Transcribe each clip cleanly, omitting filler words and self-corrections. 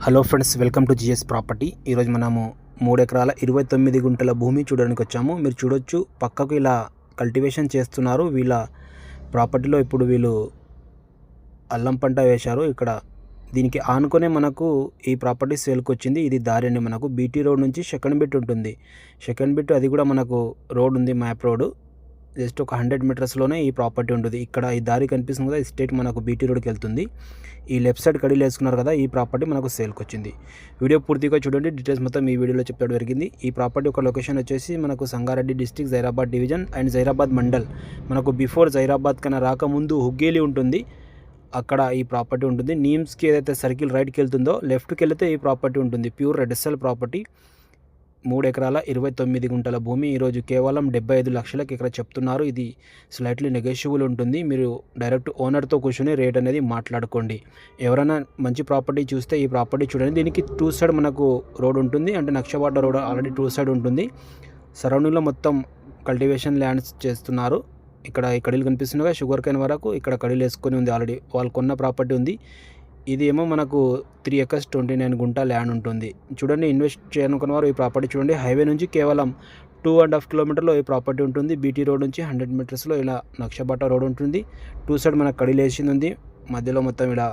Hello friends, welcome to GS property. ఈరోజు మనము 3 ఎకరాల 29 గుంటల భూమి చూడడానికి వచ్చాము. మీరు చూడొచ్చు, పక్కకు ఇలా కల్టివేషన్ చేస్తున్నారు. వీళ్ళ ప్రాపర్టీలో ఇప్పుడు వీళ్ళు అల్లం పంట వేశారు. ఇక్కడ దీనికి ఆనుకునే మనకు ఈ ప్రాపర్టీ సేల్కి వచ్చింది. ఇది దారి అండి, మనకు బీటీ రోడ్ నుంచి సెకండ్ బిట్ ఉంటుంది. సెకండ్ బిట్ అది కూడా మనకు రోడ్ ఉంది, మ్యాప్ రోడ్. జస్ట్ ఒక 100 మీటర్స్లోనే ఈ ప్రాపర్టీ ఉంటుంది. ఇక్కడ ఈ దారి కనిపిస్తుంది కదా, ఈ స్ట్రేట్ మనకు బీటీ రోడ్కి వెళ్తుంది. ఈ లెఫ్ట్ సైడ్ కడీలు వేసుకున్నారు కదా, ఈ ప్రాపర్టీ మనకు సేల్కి వచ్చింది. వీడియో పూర్తిగా చూడండి, డీటెయిల్స్ మొత్తం ఈ వీడియోలో చెప్పడం జరిగింది. ఈ ప్రాపర్టీ ఒక లొకేషన్ వచ్చేసి మనకు Sangareddy district, Zaheerabad division and Zaheerabad mandal. మనకు బిఫోర్ జైరాబాద్ కన్నా రాకముందు హుగ్గేలి ఉంటుంది, అక్కడ ఈ ప్రాపర్టీ ఉంటుంది. నీమ్స్కి ఏదైతే సర్కిల్ రైట్కి వెళ్తుందో లెఫ్ట్కి వెళ్తే ఈ ప్రాపర్టీ ఉంటుంది. Pure red SL property. 3 ఎకరాల 29 గుంటల భూమి ఈరోజు కేవలం 75 లక్షలకి ఇక్కడ చెప్తున్నారు. ఇది స్లైట్లీ నెగోషియబుల్ ఉంటుంది. మీరు డైరెక్ట్ ఓనర్తో కూర్చొని రేట్ అనేది మాట్లాడుకోండి. ఎవరైనా మంచి ప్రాపర్టీ చూస్తే ఈ ప్రాపర్టీ చూడండి. దీనికి 2 సైడ్ మనకు రోడ్ ఉంటుంది, అంటే నక్షబాట రోడ్ ఆల్రెడీ 2 సైడ్ ఉంటుంది. సరౌండింగ్లో మొత్తం కల్టివేషన్ ల్యాండ్స్ చేస్తున్నారు. ఇక్కడ ఈ కడీలు కనిపిస్తున్నాయి, షుగర్ కేన్ వరకు ఇక్కడ కడీలు వేసుకొని ఉంది. ఆల్రెడీ వాళ్ళు కొన్న ప్రాపర్టీ ఉంది. ఇది ఏమో మనకు 3 acres 29 గుంట ల్యాండ్ ఉంటుంది. చూడండి, ఇన్వెస్ట్ చేయనుకున్న వారు ఈ ప్రాపర్టీ చూడండి. హైవే నుంచి కేవలం 2.5 కిలోమీటర్లో ఈ ప్రాపర్టీ ఉంటుంది. బీటీ రోడ్ నుంచి 100 మీటర్స్లో ఇలా నక్షబాట రోడ్ ఉంటుంది. 2 సైడ్ మనకు కడీలు వేసింది ఉంది. మధ్యలో మొత్తం ఇలా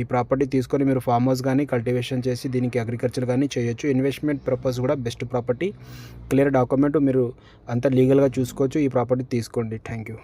ఈ ప్రాపర్టీ తీసుకొని మీరు ఫామ్ హౌస్ కానీ కల్టివేషన్ చేసి దీనికి అగ్రికల్చర్ కానీ చేయొచ్చు. ఇన్వెస్ట్మెంట్ పర్పస్ కూడా బెస్ట్ ప్రాపర్టీ. క్లియర్ డాక్యుమెంట్, మీరు అంతా లీగల్గా చూసుకోవచ్చు. ఈ ప్రాపర్టీ తీసుకోండి. Thank you.